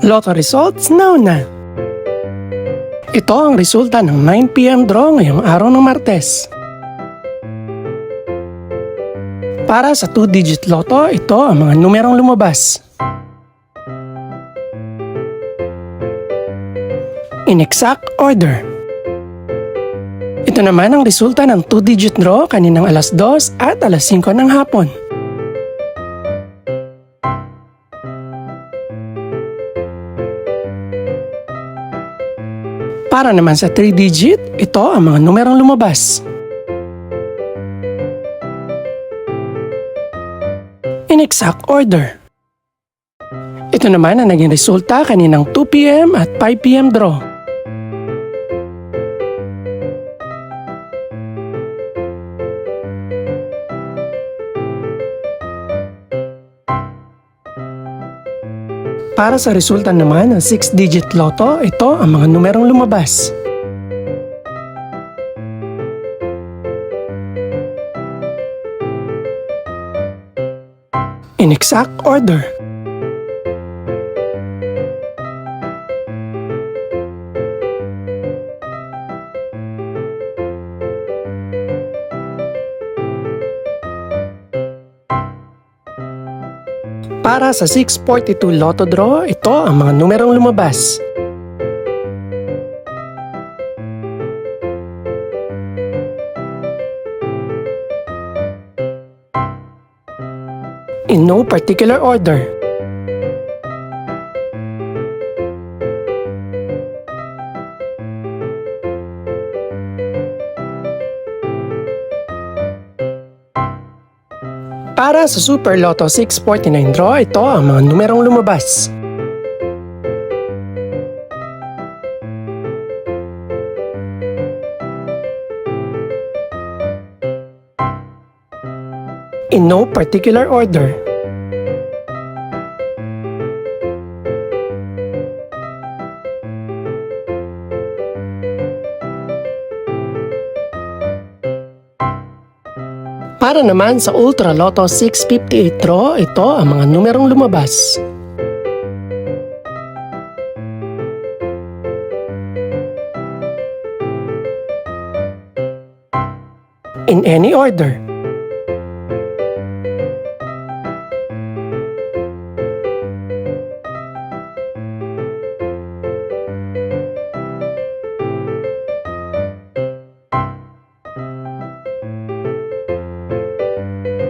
Lotto results now na! Ito ang resulta ng 9 PM draw ngayong araw ng Martes. Para sa 2-digit lotto, ito ang mga numerong lumabas. In exact order. Ito naman ang resulta ng 2-digit draw kaninang alas 2 at alas 5 ng hapon. Para naman sa 3-digit, ito ang mga numerong lumabas. In exact order. Ito naman ang naging resulta kaninang 2 PM at 5 PM draw. Para sa resulta naman ng 6-digit lotto, ito ang mga numerong lumabas. In exact order. Para sa 642 Lotto Draw, ito ang mga numerong lumabas. In no particular order. Para sa Super Lotto 649 Draw, ito ang mga numerong lumabas. In no particular order. Para naman sa Ultra Lotto 658 Draw, ito ang mga numerong lumabas. In any order.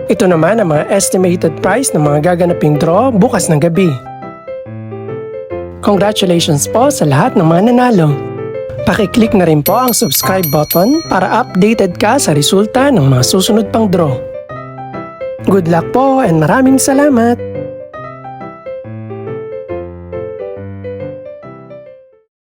Ito naman ang mga estimated price ng mga gaganaping draw bukas ng gabi. Congratulations po sa lahat ng mga nanalo. Pakiclick na rin po ang subscribe button para updated ka sa resulta ng mga susunod pang draw. Good luck po and maraming salamat!